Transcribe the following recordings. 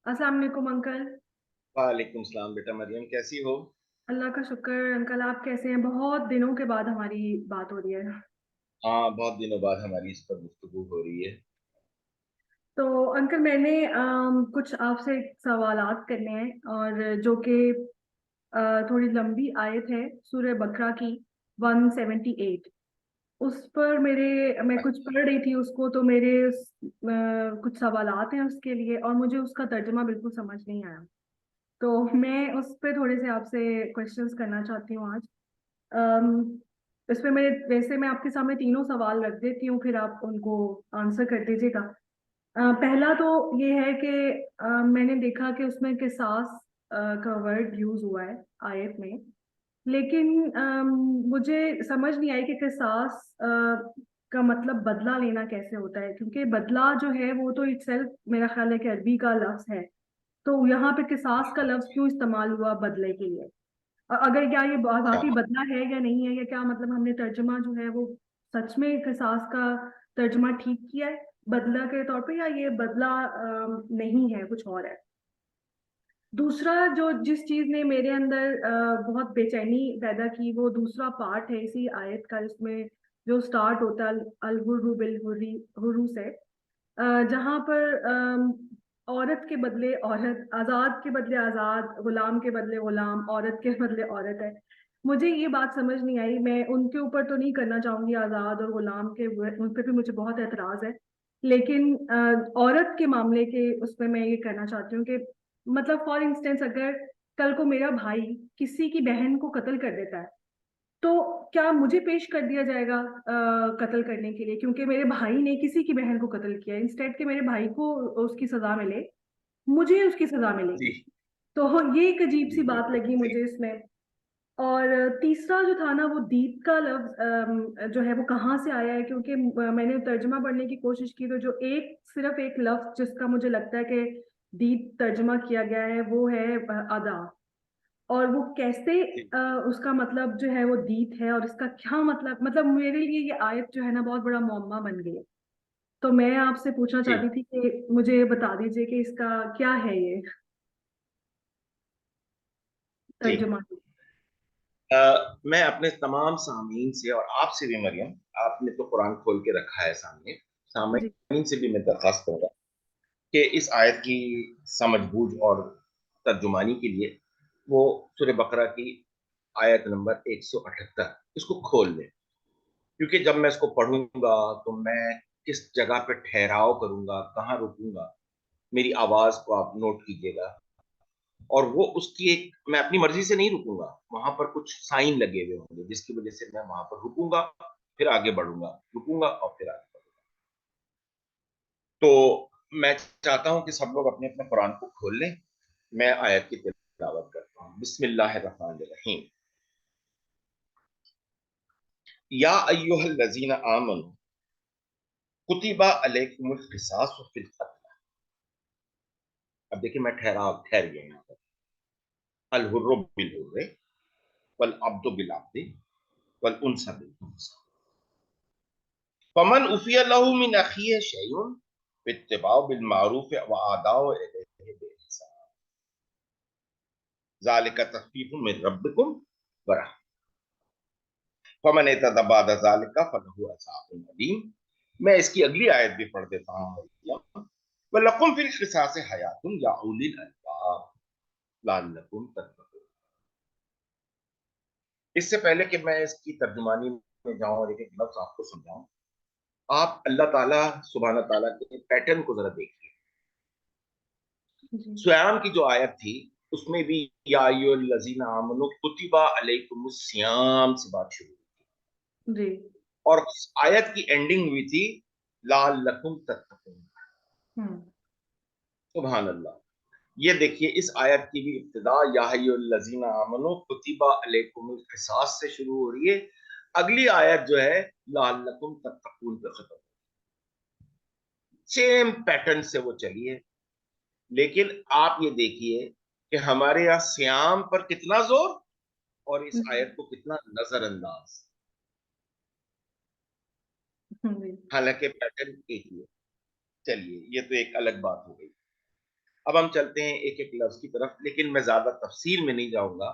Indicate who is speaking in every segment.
Speaker 1: अस्सलाम वालेकुम अंकल।
Speaker 2: वालेकुम सलाम बेटा मरियम, कैसी हो?
Speaker 1: अल्लाह का शुक्र। अंकल आप कैसे हैं? बहुत दिनों के बाद हमारी बात हो रही है।
Speaker 2: हाँ, बहुत दिनों बाद हमारी इस पर गुफ्तगू हो रही है।
Speaker 1: तो अंकल मैंने कुछ आपसे सवालात करने हैं और जो कि थोड़ी लंबी आयत है सूरह बकरा की 178। उस पर मैं कुछ
Speaker 2: अच्छा।
Speaker 1: पढ़ रही थी उसको, तो मेरे कुछ सवालात हैं उसके लिए, और मुझे उसका तर्जुमा बिल्कुल समझ नहीं आया। तो मैं उस पे थोड़े से आपसे क्वेश्चंस करना चाहती हूँ आज। अम, इसमें मैं आपके सामने तीनों सवाल रख देती हूँ, फिर आप उनको आंसर कर दीजिएगा। पहला तो ये है कि मैंने देखा कि उसमें किसास का वर्ड यूज हुआ है आयत में, लेकिन मुझे समझ नहीं आई कि किसास का मतलब बदला लेना कैसे होता है, क्योंकि बदला जो है वो तो इटसेल्फ मेरा ख्याल है कि अरबी का लफ्ज है। तो यहाँ पे किसास का लफ्ज क्यों इस्तेमाल हुआ बदले के लिए? अगर क्या ये वाकई
Speaker 2: हाँ,
Speaker 1: बदला है या नहीं है, या क्या मतलब हमने तर्जमा जो है वो सच में किसास का तर्जमा ठीक किया है बदला के तौर पे, या ये बदला नहीं है, कुछ और है। दूसरा जो जिस चीज ने मेरे अंदर बहुत बेचैनी पैदा की, वो दूसरा पार्ट है इसी आयत का, जिसमें जो स्टार्ट होता है अल हुर्रु बिल हुर्री हुर्रू से, जहां पर औरत के बदले औरत, आजाद के बदले आजाद, गुलाम के बदले गुलाम, औरत के बदले औरत है। मुझे ये बात समझ नहीं आई। मैं उनके ऊपर तो नहीं करना चाहूंगी आजाद और गुलाम के, उन पर भी मुझे बहुत एतराज है, लेकिन औरत के मामले के उसमें मैं ये कहना चाहती हूँ कि मतलब फॉर इंस्टेंस अगर कल को मेरा भाई किसी की बहन को कत्ल कर देता है, तो क्या मुझे पेश कर दिया जाएगा कत्ल करने के लिए, क्योंकि मेरे भाई ने किसी की बहन को कत्ल किया? इंस्टेड के मेरे भाई को उसकी सजा मिले, मुझे उसकी सजा
Speaker 2: जी
Speaker 1: मिलेगी। तो ये एक अजीब
Speaker 2: जी
Speaker 1: सी
Speaker 2: जी,
Speaker 1: बात लगी
Speaker 2: बिल्कुल सही।
Speaker 1: मुझे इसमें। और तीसरा जो था ना, वो दीप का लफ्ज जो है वो कहाँ से आया है, क्योंकि मैंने तर्जमा पढ़ने की कोशिश की, तो जो एक सिर्फ एक लफ्ज जिसका मुझे लगता है कि दीप तर्जमा किया गया है वो है अदा। और वो कैसे
Speaker 2: जी
Speaker 1: उसका मतलब जो है वो दीप है, और इसका क्या मतलब मेरे लिए ये आयत जो है ना बहुत बड़ा मुअम्मा बन गई है। तो मैं आपसे पूछना चाहती
Speaker 2: जी
Speaker 1: थी कि मुझे बता दीजिए कि इसका क्या है ये
Speaker 2: जी।
Speaker 1: तर्जुमा।
Speaker 2: मैं अपने तमाम सामीन से और आपसे भी मरियम, आपने तो कुरान खोल के रखा है सामने,
Speaker 1: जी
Speaker 2: सामीन से भी मैं दरखास्त करूंगा कि इस आयत की समझ बूझ और तर्जुमानी के लिए वो सूरह बकरा की आयत नंबर 178 इसको खोल लें। क्योंकि जब मैं इसको पढ़ूंगा तो मैं किस जगह पे ठहराव करूंगा, कहाँ रुकूंगा, मेरी आवाज को आप नोट कीजिएगा। और वो उसकी एक, मैं अपनी मर्जी से नहीं रुकूंगा, वहां पर कुछ साइन लगे हुए होंगे जिसकी वजह से मैं वहां पर रुकूंगा, फिर आगे बढ़ूंगा, रुकूंगा और फिर आगे बढ़ूंगा। तो मैं चाहता हूं कि सब लोग अपने अपने कुरान को खोल लें। मैं आयत की तिलावत करता हूँ। बिस्मिल्लाहिर्रहमानिर्रहीम। या अय्युहल लजीना आमनू कुतिबा अलैकुमुल क़िसासु फिल क़त्ल। अब देखिए, मैं ठहर गया यहाँ पर। अल हुर्रु बिल हुर्रि वल अब्दु बिल अब्दि वल उनसा बिल उनसा फमन उफिया लहू मिन अखीहि शैउन फित्तिबाउ बिल मारूफ व आदाउ इलैहि बिइहसान ज़ालिका तख़फीफुम मिन रब्बिकुम व रहमह फमन इत्तदा बअद ज़ालिका फलहु अज़ाबुन अलीम। मैं इसकी अगली आयत भी पढ़ देता हूँ। वलकुम फिल क़िसासि हयातुन या उलिल अलबाब लअल्लकुम तत्तक़ून। इससे पहले कि मैं इसकी तर्जुमानी में जाऊं और एक एक लफ्ज आपको समझाऊं, आप अल्लाह ताला सुबहान ताला के पैटर्न को जरा देखिए।
Speaker 1: जी
Speaker 2: स्वयाम की जो आयत थी उसमें भी या अय्युहल्लज़ीना आमनू कुतिबा अलैकुमुस सियाम से बात शुरू हुई
Speaker 1: जी।
Speaker 2: और उस आयत की एंडिंग हुई थी लअल्लकुम तत्तकून।
Speaker 1: हम्म।
Speaker 2: सुभान अल्लाह। ये देखिए, इस आयत की भी इब्तिदा या अय्युहल्लज़ीना आमनू कुतिबा अलैकुमुल क़िसास से शुरू हो रही है। अगली आयत जो है लअल्लकुम तत्तकून पे खत्म। सेम पैटर्न से वो चली है। लेकिन आप ये देखिए कि हमारे यहाँ श्याम पर कितना जोर और इस
Speaker 1: जी
Speaker 2: आयत को कितना नजरअंदाज।
Speaker 1: जी।
Speaker 2: हालांकि पैटर्न एक ही है। चलिए, ये तो एक अलग बात हो गई। अब हम चलते हैं एक एक लफ्ज की तरफ, लेकिन मैं ज्यादा तफसील में नहीं जाऊंगा।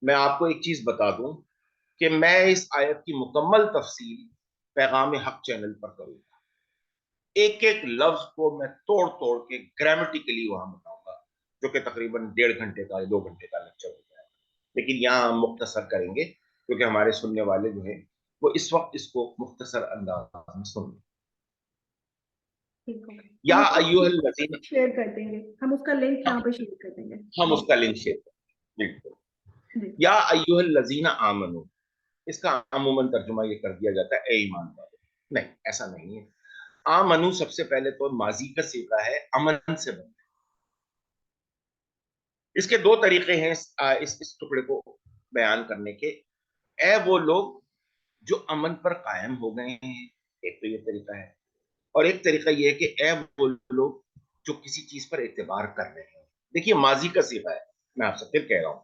Speaker 2: मैं आपको एक चीज बता दूं कि मैं इस आयत की मुकम्मल तफसील पैगाम हक चैनल पर करूंगा। एक एक लफ्ज को मैं तोड़ तोड़ के ग्रामेटिकली वहां बताऊंगा, जो कि तकरीबन 1.5 घंटे का या 2 घंटे का लेक्चर हो जाएगा। लेकिन यहाँ हम मुख्तसर करेंगे, क्योंकि हमारे सुनने वाले जो हैं वो इस वक्त इसको मुख्तसर अंदाज में सुन लें।
Speaker 1: ठीक हो गया,
Speaker 2: या
Speaker 1: हम उसका
Speaker 2: अय्युहल लजीना,
Speaker 1: शेयर कर देंगे, हम उसका लिंक यहाँ
Speaker 2: हाँ,
Speaker 1: पे शेयर कर देंगे।
Speaker 2: हम उसका लिंक शेयर करें, बिल्कुल।
Speaker 1: जी।
Speaker 2: या अय्युहल लजीना आमनू, इसका अमूमन तर्जुमा ये कर दिया जाता है ए ईमान वाले। नहीं, ऐसा नहीं है। आमनू सबसे पहले तो माजी का सीगा है, अमन से बना। इसके दो तरीके हैं इस टुकड़े को बयान करने के। ए वो लोग जो अमन पर कायम हो गए हैं, एक तो ये तरीका है। और एक तरीका ये है कि ए वो लोग जो किसी चीज पर एतबार कर रहे हैं। देखिए, माजी का सीगा है, मैं आपसे फिर कह रहा हूं,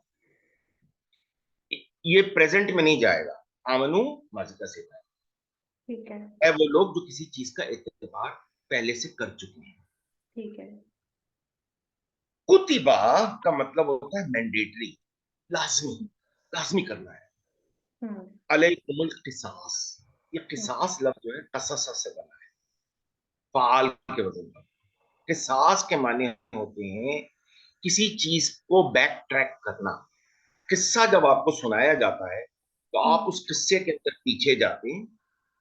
Speaker 2: ये प्रेजेंट में नहीं जाएगा। आमनू माजी का सीगा
Speaker 1: ठीक है।
Speaker 2: है वो लोग जो किसी चीज का एतबार पहले से कर चुके हैं।
Speaker 1: ठीक है।
Speaker 2: कुतिबा का मतलब होता है मैंडेटरी, लाजमी, लाजमी करना है।
Speaker 1: हम्म।
Speaker 2: अलैकुमुल किसास, ये
Speaker 1: हम्म।
Speaker 2: किसास लफ्ज जो है कसस से बना है, फाल के वजन पर। किसास के माने होते हैं किसी चीज को बैक ट्रैक करना। किस्सा जब आपको सुनाया जाता है तो आप
Speaker 1: हम्म।
Speaker 2: उस किस्से के अंदर पीछे जाते हैं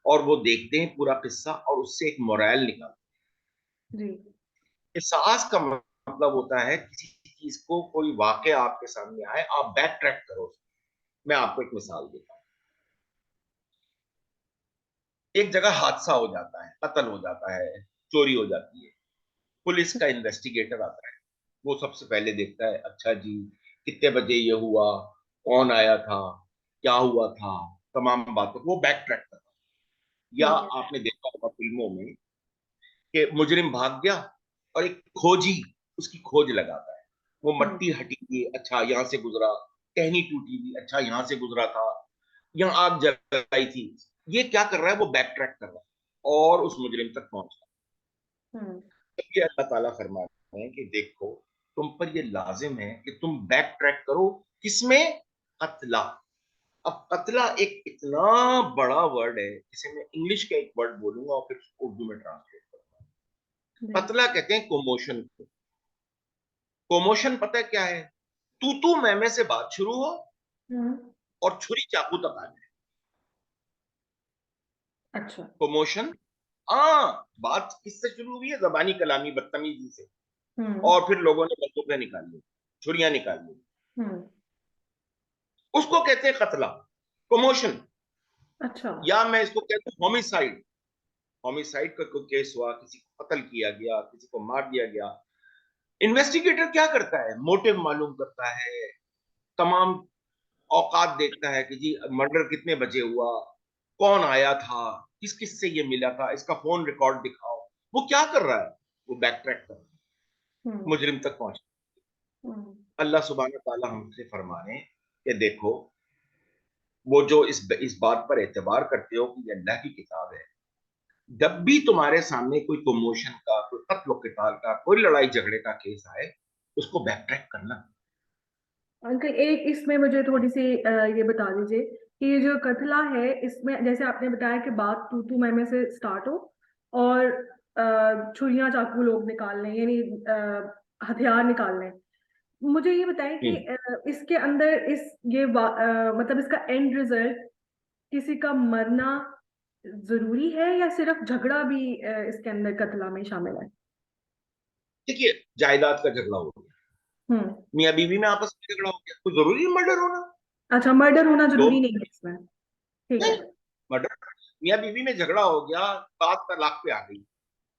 Speaker 2: और वो देखते हैं पूरा किस्सा और उससे एक मोरल निकालते
Speaker 1: जी।
Speaker 2: हैं। किसास का मतलब होता है किसी चीज को, कोई वाकया आपके सामने आए, आप बैक ट्रैक करो। मैं आपको एक मिसाल देता हूँ। एक जगह हादसा हो जाता है, कत्ल हो जाता है, चोरी हो जाती है। पुलिस का इन्वेस्टिगेटर आता है, वो सबसे पहले देखता है, अच्छा जी कितने बजे ये हुआ, कौन आया था, क्या हुआ था, तमाम बातों को वो बैक ट्रैक करता है। या
Speaker 1: ठीक है।
Speaker 2: आपने देखा होगा फिल्मों में कि मुजरिम भाग गया और एक खोजी उसकी खोज लगाता है। वो
Speaker 1: हम्म।
Speaker 2: मट्टी हटी हुई, अच्छा यहाँ से गुजरा, टहनी टूटी हुई, अच्छा यहाँ से गुजरा था, यहाँ आग जलाई थी। ये क्या कर रहा है, वो बैक ट्रैक कर रहा है और उस मुजरिम तक पहुंच रहा
Speaker 1: हम्म।
Speaker 2: है। ये अल्लाह ताला फरमाते हैं कि देखो, तुम पर ये लाजिम है कि तुम बैक ट्रैक करो। किसमें? कत्ला। अब कत्ला एक इतना बड़ा वर्ड है, जिसे मैं इंग्लिश का एक वर्ड बोलूंगा और फिर उर्दू में ट्रांसलेट करूंगा।
Speaker 1: जी।
Speaker 2: कत्ला कहते हैं कोमोशन को। कोमोशन पता है क्या है? तू मैं से बात शुरू हो
Speaker 1: हम्म।
Speaker 2: और छुरी चाकू तक आ जाए।
Speaker 1: अच्छा।
Speaker 2: कोमोशन। हाँ, बात किससे शुरू हुई है? जबानी कलामी बदतमीजी से।
Speaker 1: हम्म।
Speaker 2: और फिर लोगों ने बंदूकें निकाल ली, छुरियां निकाल ली।
Speaker 1: हम्म।
Speaker 2: उसको कहते हैं कत्ला, कोमोशन।
Speaker 1: अच्छा।
Speaker 2: या मैं इसको कहता हूँ होमिसाइड। होमिसाइड का कोई केस हुआ, किसी को कत्ल किया गया, किसी को मार दिया गया। इन्वेस्टिगेटर क्या करता है? मोटिव मालूम करता है, तमाम औकात देखता है कि जी मर्डर कितने बजे हुआ, कौन आया था, किस किस से ये मिला था, इसका फोन रिकॉर्ड दिखाओ। वो क्या कर रहा है? वो बैक ट्रैक कर रहा है,
Speaker 1: हम्म।
Speaker 2: मुजरिम तक पहुंच।
Speaker 1: हम्म।
Speaker 2: अल्लाह सुब्हानहू तआला हमसे फरमा रहे हैं कि देखो, वो जो इस बात पर एतबार करते हो कि ये अल्लाह की किताब है, जब भी तुम्हारे सामने कोई कमोशन का, कोई कत्ल किताल का, कोई लड़ाई झगड़े का केस आए, उसको बैक ट्रैक करना।
Speaker 1: अंकल, एक इसमें मुझे थोड़ी सी ये बता दीजिए कि ये जो कथला है, इसमें जैसे आपने बताया कि बात तू मैं से स्टार्ट हो और छुरियां चाकू लोग निकाल लें, यानी हथियार निकाल लें। मुझे ये बताएं कि इसके अंदर मतलब इसका एंड रिजल्ट किसी का मरना जरूरी है या सिर्फ झगड़ा भी इसके अंदर कतला में शामिल है?
Speaker 2: देखिए, जायदाद का झगड़ा हो गया,
Speaker 1: हम्म।
Speaker 2: मियाँ बीवी में आपस में झगड़ा हो गया, तो जरूरी मर्डर होना?
Speaker 1: अच्छा, मर्डर होना
Speaker 2: दो,
Speaker 1: जरूरी नहीं है इसमें। ठीक है।
Speaker 2: नहीं, मर्डर, मियाँ बीवी में झगड़ा हो गया, बात तलाक पे आ गई।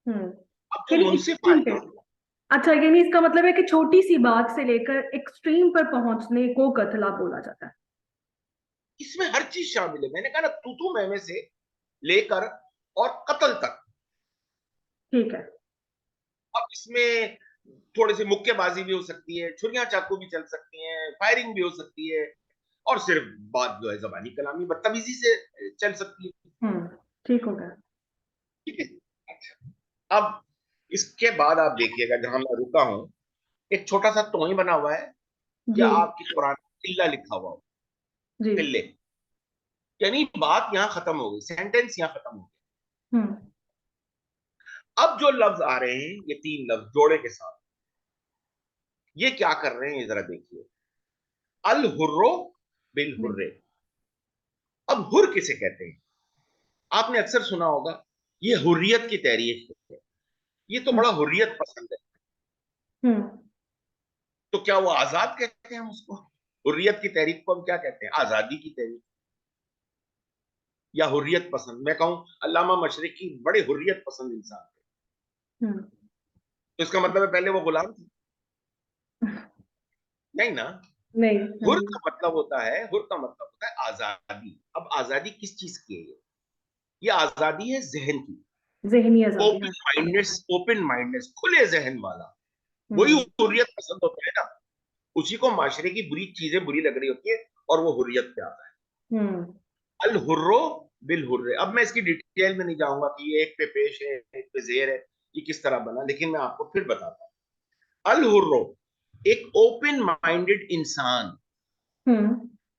Speaker 1: हम्म।
Speaker 2: अब जो
Speaker 1: यानी
Speaker 2: मुंसिफ
Speaker 1: एक्सट्रीम पे।
Speaker 2: आएगा,
Speaker 1: अच्छा, यानी इसका मतलब है कि छोटी सी बात से लेकर एक्सट्रीम पर पहुंचने को कतला बोला जाता है।
Speaker 2: इसमें हर चीज शामिल है। मैंने कहा ना, तू मैं से लेकर और कत्ल तक।
Speaker 1: ठीक है।
Speaker 2: अब इसमें थोड़ी सी मुक्केबाजी भी हो सकती है, छुरियां चाकू भी चल सकती हैं, फायरिंग भी हो सकती है, और सिर्फ बात जो है जबानी कलामी बदतमीजी से चल सकती है।
Speaker 1: हम्म। ठीक हो गया।
Speaker 2: ठीक है। अच्छा, अब इसके बाद आप देखिएगा जहां मैं रुका हूं, एक छोटा सा टोई बना हुआ है, या
Speaker 1: जी
Speaker 2: आपकी कुरान में किल्ला लिखा हुआ हो,
Speaker 1: जी।
Speaker 2: किल्ले, यानी बात यहां खत्म हो गई, सेंटेंस यहां खत्म हो
Speaker 1: हम्म।
Speaker 2: गया। अब जो लफ्ज आ रहे हैं, ये तीन लफ्ज जोड़े के साथ, ये क्या कर रहे हैं, ये जरा देखिए। अल हुर्रो बिल
Speaker 1: जी।
Speaker 2: हुर्रे। अब हुर किसे कहते हैं? आपने अक्सर सुना होगा, ये हुर्रियत की तहरीक है, ये तो
Speaker 1: हम्म।
Speaker 2: बड़ा हुर्रियत पसंद है।
Speaker 1: हम्म।
Speaker 2: तो क्या वो आजाद कहते हैं हम उसको? हुर्रियत की तहरीक को हम क्या कहते हैं? आजादी की तहरीक, या हुर्रियत पसंद। मैं कहूं अल्लामा मशरिकी बड़े हुर्रियत पसंद इंसान थे,
Speaker 1: हम्म।
Speaker 2: तो इसका मतलब है पहले वो गुलाम थे? नहीं ना।
Speaker 1: नहीं। हाँ
Speaker 2: हुर
Speaker 1: जी।
Speaker 2: का मतलब होता है, हुर का मतलब होता है आजादी। अब आजादी किस चीज की है? ये आजादी है जहन की।
Speaker 1: जहनी आजादी,
Speaker 2: ओपन
Speaker 1: हाँ।
Speaker 2: माइंडनेस, ओपन माइंडनेस, खुले जहन वाला, वही
Speaker 1: हम्म।
Speaker 2: हुर्रियत पसंद होता है ना। उसी को माशरे की बुरी चीजें बुरी लग रही होती है, और वो हुर्रियत पे आता है।
Speaker 1: हम्म।
Speaker 2: अल हुर्रो बिल हुर्रे। अब मैं इसकी डिटेल में नहीं जाऊंगा कि ये एक पे पेश है, एक पे जेर है, ये किस तरह बना, लेकिन मैं आपको फिर बताता हूं। अल हुर्रो, एक ओपन माइंडेड इंसान।
Speaker 1: हम्म।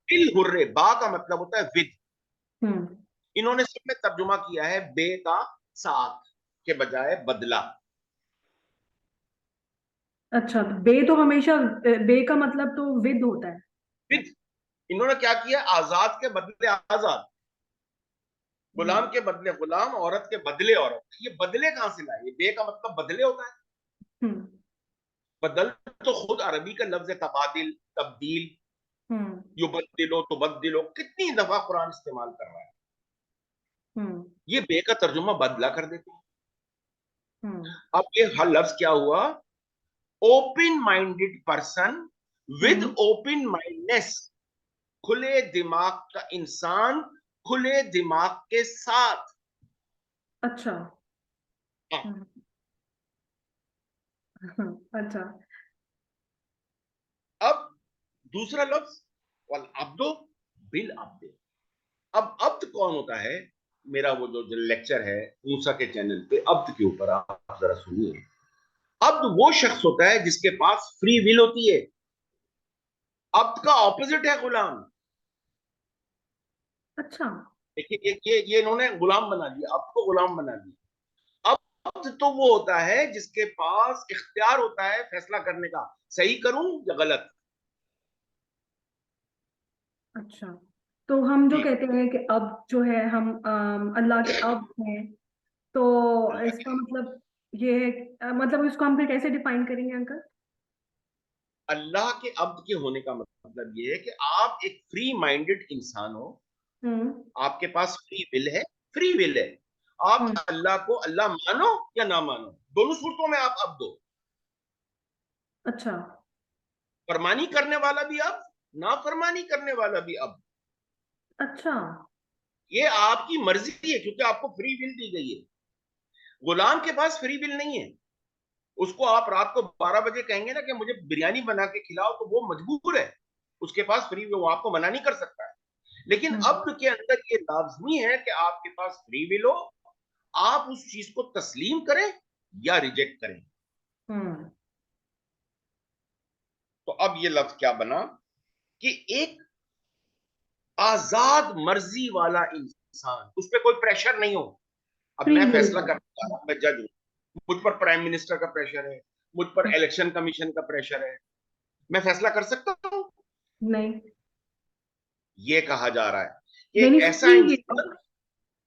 Speaker 2: बिल हुर्रे, बा का मतलब होता है विद।
Speaker 1: हम्म।
Speaker 2: इन्होंने सब में तर्जुमा किया है बे का साथ के बजाय बदला।
Speaker 1: अच्छा, तो बे तो हमेशा बे का मतलब तो विद होता है।
Speaker 2: विद। इन्होंने क्या किया? आजाद के बदले आजाद, गुलाम
Speaker 1: हम्म।
Speaker 2: के बदले गुलाम, औरत के बदले औरत। ये बदले कहां से लाए? बे का मतलब बदले होता है।
Speaker 1: हम्म।
Speaker 2: बदल तो खुद अरबी का लफ्ज है, तबादिल, तब्दील।
Speaker 1: हम्म।
Speaker 2: युबद्दिलो तुबद्दिलो, कितनी दफा कुरान इस्तेमाल कर रहा है।
Speaker 1: हम्म।
Speaker 2: ये बे का तर्जुमा बदला कर देते हैं।
Speaker 1: हम्म।
Speaker 2: अब ये हर लफ्ज क्या हुआ? Open minded person with
Speaker 1: hmm.
Speaker 2: Open mindness, खुले दिमाग का इंसान, खुले दिमाग के साथ।
Speaker 1: अच्छा।
Speaker 2: हाँ।
Speaker 1: हम्म। अच्छा।
Speaker 2: अब दूसरा लफ्ज, वल अब्दो बिल अब्दे। अब अब्द कौन होता है? मेरा वो जो लेक्चर है मूसा के चैनल पे अब्द के ऊपर, आप जरा सुनिए। अब्द वो शख्स होता है जिसके पास फ्री विल होती है। अब्द का ऑपोजिट है गुलाम।
Speaker 1: अच्छा।
Speaker 2: देखिए, ये इन्होंने गुलाम बना दिया, अब्द को गुलाम बना दिया। अब्द तो वो होता है जिसके पास इख्तियार होता है फैसला करने का, सही करूं या गलत।
Speaker 1: अच्छा, तो हम जो
Speaker 2: जी।
Speaker 1: कहते हैं कि अब जो है हम अल्लाह के अब हैं, तो
Speaker 2: अल्लाह
Speaker 1: इसका
Speaker 2: के,
Speaker 1: मतलब ये है मतलब इसको हम फिर कैसे डिफाइन करेंगे अंकल?
Speaker 2: अल्लाह के अब्द के होने का मतलब ये है कि आप एक फ्री माइंडेड इंसान हो,
Speaker 1: हम्म।
Speaker 2: आपके पास फ्री विल है। फ्री विल है। आप
Speaker 1: हम्म।
Speaker 2: अल्लाह को अल्लाह मानो या ना मानो, दोनों सूरतों में आप अब्द हो।
Speaker 1: अच्छा।
Speaker 2: फरमानी करने वाला भी अब, ना फरमानी करने वाला भी अब।
Speaker 1: अच्छा।
Speaker 2: ये आपकी मर्जी है, क्योंकि आपको फ्री विल दी गई है। गुलाम के पास फ्री विल नहीं है। उसको आप रात को 12 बजे कहेंगे ना कि मुझे बिरयानी बना के खिलाओ, तो वो मजबूर है। उसके पास फ्री विल, वो आपको मना नहीं कर सकता है। लेकिन
Speaker 1: हम्म।
Speaker 2: अब के अंदर ये लाजमी है कि आपके पास फ्री विल हो, आप उस चीज को तस्लीम करें या रिजेक्ट करें।
Speaker 1: हम्म।
Speaker 2: तो अब ये लफ्ज क्या बना कि एक आजाद मर्जी वाला इंसान, उस पर कोई प्रेशर नहीं हो। अब
Speaker 1: फ्री
Speaker 2: मैं
Speaker 1: विल
Speaker 2: फैसला
Speaker 1: है।
Speaker 2: करने जा रहा हूं, मैं जज हूं, मुझ पर प्राइम मिनिस्टर का प्रेशर है, मुझ पर इलेक्शन कमीशन का प्रेशर है, मैं फैसला कर सकता हूं?
Speaker 1: नहीं।
Speaker 2: ये कहा जा रहा है कि एक
Speaker 1: यानी
Speaker 2: ऐसा
Speaker 1: फ्री विल।
Speaker 2: इंसान,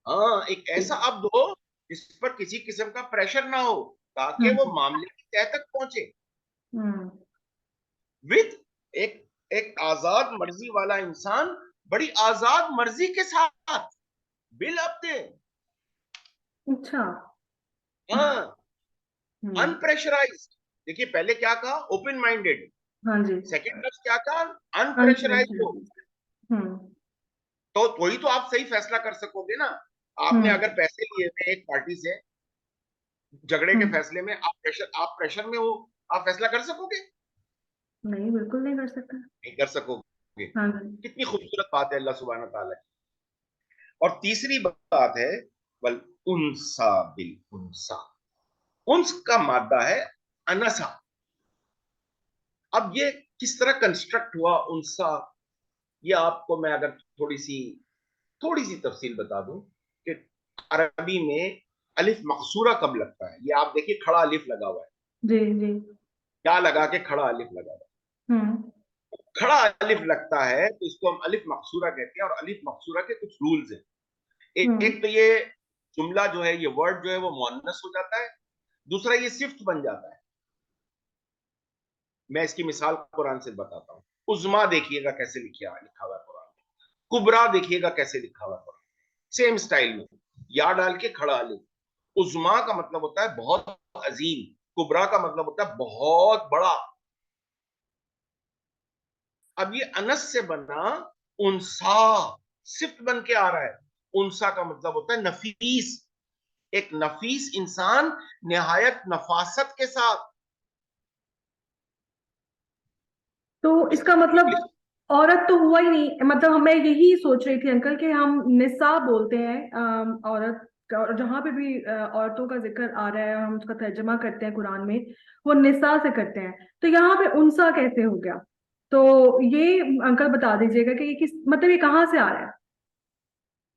Speaker 2: हाँ, एक ऐसा अब्द हो जिस पर किसी किस्म का प्रेशर ना हो, ताकि वो
Speaker 1: हम्म।
Speaker 2: मामले की तह तक पहुंचे।
Speaker 1: हम्म।
Speaker 2: विद एक एक आजाद मर्जी वाला इंसान, बड़ी आजाद मर्जी के साथ बिल अब्दे।
Speaker 1: अच्छा।
Speaker 2: हाँ,
Speaker 1: हम्म।
Speaker 2: अनप्रेशराइज। देखिए, पहले क्या कहा? Open minded.
Speaker 1: हाँ जी।
Speaker 2: सेकंड लफ्ज क्या कहा? अनप्रेशराइज हो।
Speaker 1: अनप्रेशराइज्ड। हम्म।
Speaker 2: तो वही तो आप सही फैसला कर सकोगे ना। आपने
Speaker 1: हम्म।
Speaker 2: अगर पैसे लिए हुए एक पार्टी से, झगड़े के
Speaker 1: हम्म।
Speaker 2: फैसले में आप प्रेशर में हो, आप फैसला कर सकोगे?
Speaker 1: नहीं, बिल्कुल नहीं कर सकता।
Speaker 2: नहीं कर सकोगे।
Speaker 1: हाँ जी।
Speaker 2: कितनी खूबसूरत बात है अल्लाह सुब्हानहू तआला की। और तीसरी बात है, वल उनसा बिल उनसा। उन्स का मादा है अनसा। अब ये किस तरह कंस्ट्रक्ट हुआ उनसा, ये आपको मैं अगर थोड़ी सी तफसील बता दूं कि अरबी में अलिफ मकसूरा कब लगता है। ये आप देखिए, खड़ा अलिफ लगा हुआ है,
Speaker 1: जी जी।
Speaker 2: क्या लगा के खड़ा अलिफ लगा हुआ
Speaker 1: हम्म
Speaker 2: है। खड़ा अलिफ लगता है तो इसको हम अलिफ मकसूरा कहते हैं, और अलिफ मकसूरा के कुछ रूल्स हैं।
Speaker 1: हम्म।
Speaker 2: एक तो ये जुमला जो है, ये वर्ड जो है वो मुअन्नस हो जाता है। दूसरा, ये सिफ्त बन जाता है। मैं इसकी मिसाल कुरान से बताता हूँ। उज़्मा देखिएगा कैसे लिखा हुआ है कुरान में, कुबरा देखिएगा कैसे लिखा हुआ है कुरान, सेम स्टाइल में, या डाल के खड़ा अलिफ। उज़्मा का मतलब होता है बहुत अजीम, कुबरा का मतलब होता है बहुत बड़ा। अब ये अनस से बना उनसा, सिफ्त बन के आ रहा है। उनसा का मतलब होता है नफीस, एक नफीस इंसान, निहायत नफासत के साथ।
Speaker 1: तो इसका मतलब
Speaker 2: इंग्लिश।
Speaker 1: औरत तो हुआ ही नहीं, मतलब मैं यही सोच रही थी अंकल कि हम निसा बोलते हैं औरत और जहां पे भी औरतों का जिक्र आ रहा है हम उसका तर्जमा करते हैं कुरान में, वो निसा से करते हैं, तो यहाँ पे उनसा कैसे हो गया? तो ये अंकल बता दीजिएगा कि ये किस मतलब ये कहाँ से आ रहा है?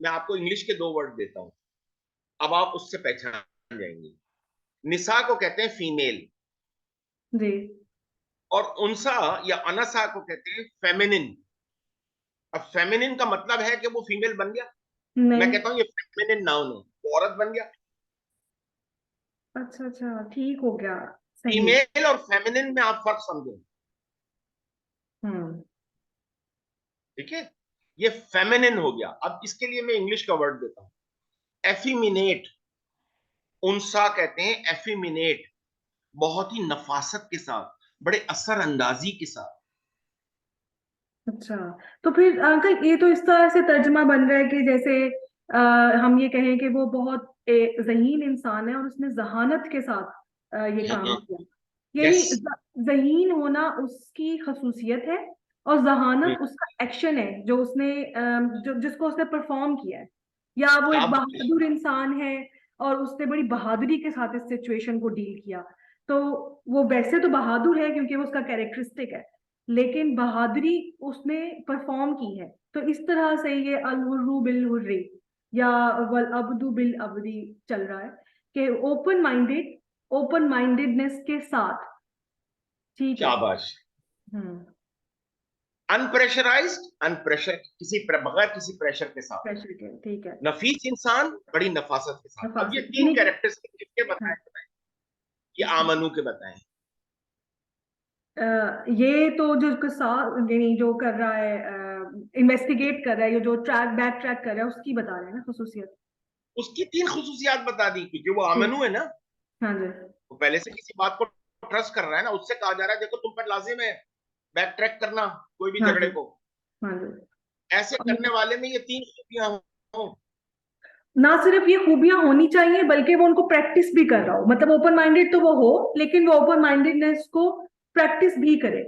Speaker 2: मैं आपको इंग्लिश के दो वर्ड देता हूं, अब आप उससे पहचान जाएंगे। निसा को कहते हैं फीमेल,
Speaker 1: जी।
Speaker 2: और उनसा या अनसा को कहते हैं फेमिनिन। अब फेमिनिन का मतलब है कि वो फीमेल बन गया। मैं
Speaker 1: नहीं।
Speaker 2: कहता हूं ये फेमिनिन नाउन है, वो औरत बन गया।
Speaker 1: अच्छा अच्छा, ठीक हो गया। सही।
Speaker 2: फीमेल और फेमिनिन में आप फर्क समझो।
Speaker 1: हम्म।
Speaker 2: ठीक है, ये फेमिनिन हो गया। अब इसके लिए मैं इंग्लिश का वर्ड देता हूं, एफिमिनेट। उनसा कहते हैं एफिमिनेट, बहुत ही नफासत के साथ, बड़े असर अंदाजी के साथ।
Speaker 1: अच्छा, तो फिर अंकल ये तो इस तरह से तर्जमा बन रहा है कि जैसे हम ये कहें कि वो बहुत ज़हीन इंसान है और उसने जहानत के साथ ये काम किया, यानी
Speaker 2: यस।
Speaker 1: ज़हीन होना उसकी खसूसियत है और जहानत उसका एक्शन है जो उसने जो जिसको उसने परफॉर्म किया है, या वो एक
Speaker 2: शाबाश।
Speaker 1: बहादुर इंसान है और उसने बड़ी बहादुरी के साथ इस सिचुएशन को डील किया। तो वो वैसे तो बहादुर है क्योंकि वो उसका कैरेक्टरिस्टिक है, लेकिन बहादुरी उसने परफॉर्म की है। तो इस तरह से ये अल हुर्रु बिल हुर्री या वल अब्दु बिल अब्दी चल रहा है कि ओपन माइंडेडनेस के साथ। ठीक है।
Speaker 2: शाबाश।
Speaker 1: हम्म।
Speaker 2: अनप्रेशराइज्ड, अनप्रेशर, बगैर किसी प्रेशर के साथ,
Speaker 1: प्रेशर के, ठीक है।
Speaker 2: नफीस इंसान बड़ी नफासत के साथ। अब ये
Speaker 1: नफासत
Speaker 2: तीन
Speaker 1: यानी कि
Speaker 2: कैरेक्टर्स किसके
Speaker 1: हाँ,
Speaker 2: बताए बताए? ये
Speaker 1: इसके
Speaker 2: आमनू के बताए।
Speaker 1: ये तो जो यानी जो कर रहा है, इन्वेस्टिगेट कर रहा है, ये जो बैक ट्रैक कर रहा है उसकी बता रहे हैं ना खसूसियत।
Speaker 2: उसकी तीन खुसूसियात बता दी, क्योंकि वो
Speaker 1: ठीक।
Speaker 2: आमनू है ना।
Speaker 1: हाँ जी।
Speaker 2: वो पहले से किसी बात को ट्रस्ट कर रहा है ना, उससे कहा जा रहा है देखो तुम पर लाजिम है बैक ट्रैक करना कोई भी
Speaker 1: हाँ जी।
Speaker 2: झगड़े को।
Speaker 1: हाँ जी।
Speaker 2: ऐसे करने वाले में ये तीन खूबियां हो।
Speaker 1: ना सिर्फ ये खूबियां होनी चाहिए बल्कि वो उनको प्रैक्टिस भी कर रहा हो, मतलब ओपन माइंडेड तो वो हो लेकिन वो ओपन माइंडेडनेस को प्रैक्टिस भी करे,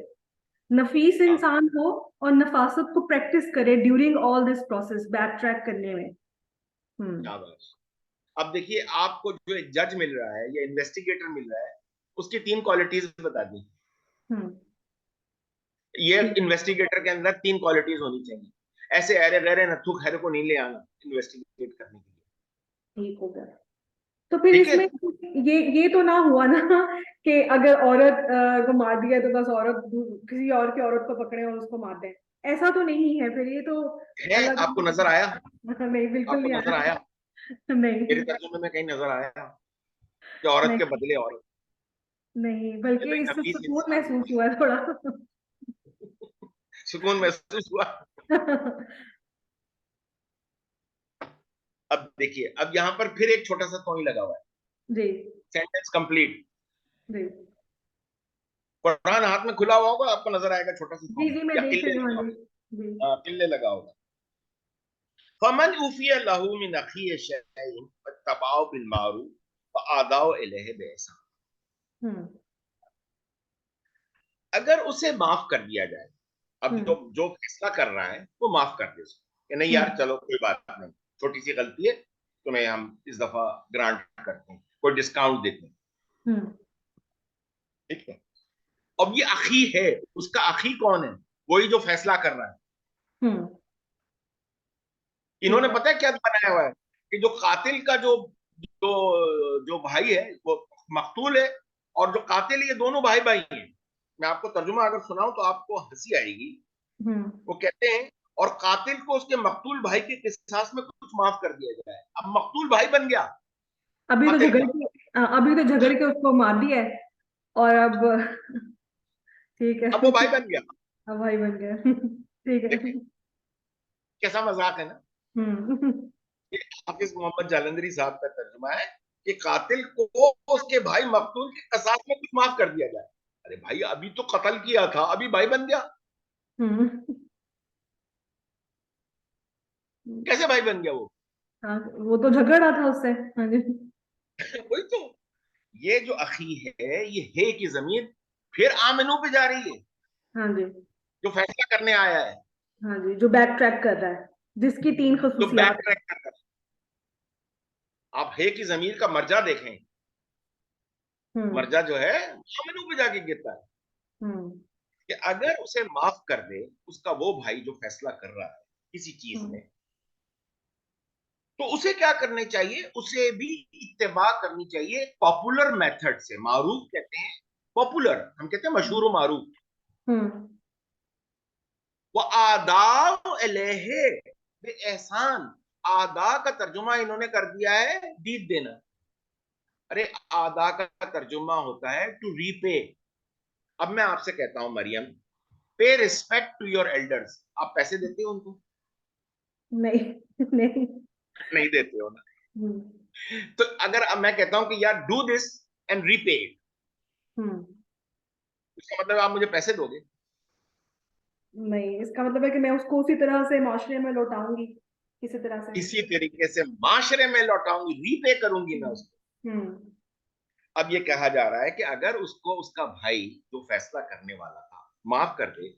Speaker 1: नफीस
Speaker 2: हाँ,
Speaker 1: इंसान हो और नफासत को प्रैक्टिस करे during all this process back track करने में। हम्म
Speaker 2: शाबाश। अब देखिए, आपको जो एक जज मिल रहा है या इन्वेस्टिगेटर मिल रहा है, उसकी तीन क्वालिटीज बता दी।
Speaker 1: हम्म।
Speaker 2: ये
Speaker 1: ठीक।
Speaker 2: इन्वेस्टिगेटर के अंदर तीन क्वालिटीज होनी चाहिए। ऐसे अरे गहरे नथु खैर को नहीं ले आना इन्वेस्टिगेट करने के लिए।
Speaker 1: ठीक हो गया। तो फिर
Speaker 2: ठीक है।
Speaker 1: इसमें ये तो ना हुआ ना कि अगर औरत को मार दिया तो बस औरत किसी और की औरत को पकड़े और उसको मार दें, ऐसा तो नहीं है फिर ये तो
Speaker 2: है,
Speaker 1: अलग।
Speaker 2: आपको नजर आया?
Speaker 1: नहीं, बिल्कुल
Speaker 2: आपको
Speaker 1: नहीं
Speaker 2: नजर
Speaker 1: आया।
Speaker 2: आया? मेरे
Speaker 1: नहीं।
Speaker 2: तर्जुमे में कहीं नजर आया कि औरत के
Speaker 1: नहीं।
Speaker 2: बदले औरत?
Speaker 1: नहीं,
Speaker 2: ये
Speaker 1: बल्कि
Speaker 2: भाई
Speaker 1: इससे
Speaker 2: नफीस
Speaker 1: सुकून
Speaker 2: इंसान
Speaker 1: महसूस हुआ है थोड़ा।
Speaker 2: सुकून महसूस हुआ। अब देखिए, अब यहाँ पर फिर एक छोटा सा तोई लगा हुआ है।
Speaker 1: जी
Speaker 2: सेंटेंस कंप्लीट।
Speaker 1: जी
Speaker 2: कुरान हाथ में खुला हुआ होगा, आपको नजर आएगा छोटा सा
Speaker 1: जी
Speaker 2: तोई
Speaker 1: जी, मैं
Speaker 2: या
Speaker 1: देख
Speaker 2: किल्ले
Speaker 1: रही हूँ,
Speaker 2: लगा
Speaker 1: हाँ जी।
Speaker 2: होगा।
Speaker 1: जी।
Speaker 2: हाँ, किल्ले लगा होगा। फमन उफिया लहू मिन अखी शैइन फत्तबाउ बिल मारूफ फआदाउ इलैहि बिहसान।
Speaker 1: हम्म
Speaker 2: अगर उसे माफ कर दिया जाए, अब जो
Speaker 1: हम्म
Speaker 2: जो फैसला कर रहा है वो माफ कर दे उसको, कि नहीं यार
Speaker 1: हम्म
Speaker 2: चलो कोई बात नहीं, छोटी सी गलती है, तुम्हें हम इस दफा ग्रांट करते हैं, कोई डिस्काउंट देते हैं।
Speaker 1: हम्म।
Speaker 2: ठीक है। अब ये अखी है, उसका अखी कौन है? वही जो फैसला कर रहा है।
Speaker 1: हम्म। ठीक
Speaker 2: इन्होंने
Speaker 1: है।
Speaker 2: पता है क्या बनाया हुआ है कि जो कातिल का जो जो जो भाई है वो मकतूल है, और जो कातिल है ये दोनों भाई भाई हैं। मैं आपको तर्जुमा अगर सुनाऊं तो आपको हंसी आएगी।
Speaker 1: हम्म।
Speaker 2: वो कहते हैं, और कातिल को उसके मकतूल भाई के किसास में कुछ माफ कर दिया जाए। अब मकतूल भाई बन गया
Speaker 1: अभी तो
Speaker 2: कातिल
Speaker 1: झगड़
Speaker 2: का।
Speaker 1: के अभी तो झगड़ के उसको मार दिया है। और अब ठीक है।
Speaker 2: अब वो भाई बन गया।
Speaker 1: अब भाई बन गया। ठीक है।
Speaker 2: देखिए कैसा मजाक है ना।
Speaker 1: हम्म।
Speaker 2: ये हाफिज मोहम्मद जालंधरी साहब का तर्जुमा है कि कातिल को उसके भाई मकतूल के कसास में कुछ माफ कर दिया जाए। अरे भाई अभी तो कत्ल किया था, अभी भाई बन गया?
Speaker 1: हम्म।
Speaker 2: कैसे भाई बन गया वो?
Speaker 1: हाँ, वो तो झगड़ रहा था उससे। हाँ जी।
Speaker 2: वही तो। ये जो अखी है, ये है की जमीन फिर आमिनों पे जा रही है,
Speaker 1: हाँ जी।
Speaker 2: जो फैसला करने आया है,
Speaker 1: हाँ जी, जो बैक ट्रैक कर रहा है, जिसकी 3
Speaker 2: जो बैक
Speaker 1: खसूसियात।
Speaker 2: ट्रैक कर रहा है। आप है की जमीन का मर्जा देखें।
Speaker 1: हम्म।
Speaker 2: मर्जा जो है आमिनों पे जाके गिरता है
Speaker 1: हम्म।
Speaker 2: कि अगर उसे माफ कर दे उसका वो भाई जो फैसला कर रहा है किसी चीज
Speaker 1: हम्म।
Speaker 2: में, तो उसे क्या करने चाहिए? उसे भी इत्तेबा करनी चाहिए पॉपुलर मेथड से। मारूफ कहते हैं पॉपुलर, हम कहते हैं मशहूर मारूफ।
Speaker 1: हम्म।
Speaker 2: वो आदाब अलैहे बे एहसान। आदा का तर्जुमा इन्होंने कर दिया है दीद देना। अरे आदा का तर्जुमा होता है टू रीपे। अब मैं आपसे कहता हूं मरियम, पे रिस्पेक्ट टू योर एल्डर्स। आप पैसे देते हो उनको?
Speaker 1: नहीं। नहीं।
Speaker 2: नहीं देते हो ना।
Speaker 1: हम्म।
Speaker 2: तो अगर अब मैं कहता हूं कि यार डू दिस एंड रीपे,
Speaker 1: हम्म।
Speaker 2: इसका मतलब आप मुझे पैसे दोगे?
Speaker 1: नहीं, इसका मतलब है कि मैं उसको उसी तरह से माशरे में लौटाऊंगी, किसी तरह से।
Speaker 2: इसी तरीके से माशरे में लौटाऊंगी, रीपे करूंगी मैं
Speaker 1: हम्म।
Speaker 2: उसको।
Speaker 1: हम्म।
Speaker 2: अब ये कहा जा रहा है कि अगर उसको उसका भाई जो फैसला करने वाला था माफ कर दे,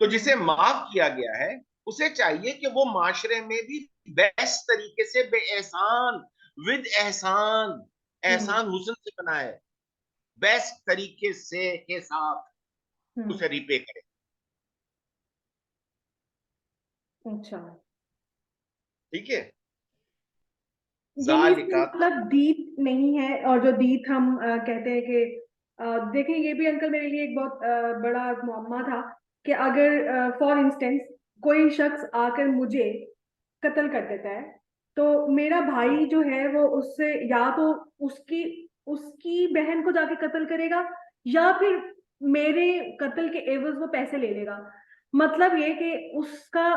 Speaker 2: तो जिसे
Speaker 1: हम्म।
Speaker 2: माफ किया गया है उसे चाहिए कि वो माशरे में भी बेस्ट तरीके से बेएहसान, विद एहसान,
Speaker 1: हम्म।
Speaker 2: एहसान हुस्न से बनाए, बेस्ट तरीके से के साथ
Speaker 1: हम्म।
Speaker 2: उसे रिपे करे।
Speaker 1: अच्छा।
Speaker 2: ठीक है।
Speaker 1: यानी इसका
Speaker 2: जालिका।
Speaker 1: मतलब दीत नहीं है, और जो दीत हम कहते हैं कि देखें, ये भी अंकल मेरे लिए एक बहुत बड़ा मुअम्मा था कि अगर फॉर इंस्टेंस कोई शख्स आकर मुझे कत्ल कर देता है, तो मेरा भाई जो है वो उससे या तो उसकी उसकी बहन को जाके कत्ल करेगा, या फिर मेरे कत्ल के एवज वो पैसे ले लेगा। मतलब ये कि उसका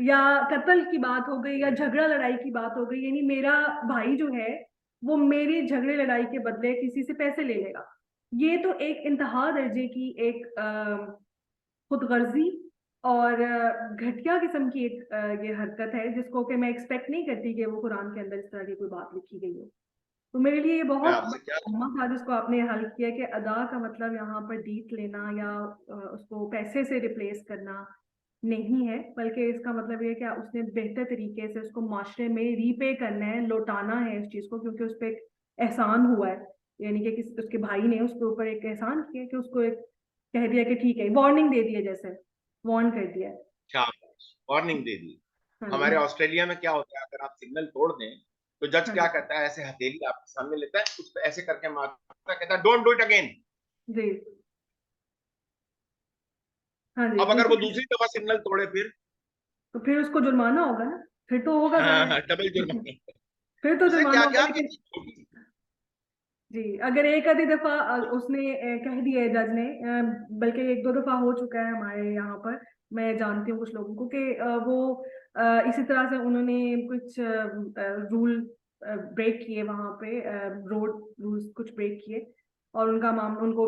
Speaker 1: या कत्ल की बात हो गई या झगड़ा लड़ाई की बात हो गई, यानी मेरा भाई जो है वो मेरे झगड़े लड़ाई के बदले किसी से पैसे ले लेगा। ये तो एक इंतहा दर्जे की एक खुदगर्जी और घटिया किस्म की एक ये हरकत है, जिसको कि मैं एक्सपेक्ट नहीं करती कि वो कुरान के अंदर इस तरह की कोई बात लिखी गई हो। तो मेरे लिए ये
Speaker 2: मैं
Speaker 1: बहुत
Speaker 2: आपसे क्या,
Speaker 1: बड़ा था जिसको आपने हल किया कि अदा का मतलब यहाँ पर दीत लेना या उसको पैसे से रिप्लेस करना नहीं है, बल्कि इसका मतलब ये है कि उसने बेहतर तरीके से उसको माशरे में रीपे करना है, लौटाना है इस चीज को, क्योंकि उस पर एक एहसान हुआ है। यानी कि उसके भाई ने उसके ऊपर एक एहसान किया कि उसको एक कह दिया कि ठीक है, वार्निंग दे दिया, जैसे वार्न कर दिया है।
Speaker 2: क्या वार्निंग दे दी?
Speaker 1: हाँ जी।
Speaker 2: हमारे ऑस्ट्रेलिया में क्या होता है, अगर आप सिग्नल तोड़ दें तो जज
Speaker 1: हाँ
Speaker 2: क्या
Speaker 1: जी।
Speaker 2: करता है, ऐसे हथेली आपके सामने लेता है, उस पर ऐसे करके मारता है, कहता है डोंट डू इट अगेन।
Speaker 1: जी। हाँ जी,
Speaker 2: अब अगर वो
Speaker 1: क्योंकि
Speaker 2: दूसरी दफा सिग्नल तोड़े फिर?
Speaker 1: तो फिर उसको जुर्माना होगा ना, फिर तो होगा
Speaker 2: हाँ, डबल
Speaker 1: जाहिर।
Speaker 2: जुर्माना।
Speaker 1: फिर तो
Speaker 2: उसे
Speaker 1: जुर्माना
Speaker 2: क्या
Speaker 1: होगा,
Speaker 2: क्या कि
Speaker 1: लेकिन जी, अगर एक आधी दफा उसने कह दिया है जज ने, बल्कि एक दो दफा हो चुका है हमारे यहाँ पर, मैं जानती हूँ कुछ लोगों को कि वो इसी तरह से उन्होंने कुछ रूल ब्रेक किए वहां पे, रोड रूल्स कुछ ब्रेक किए, और उनका मामला, उनको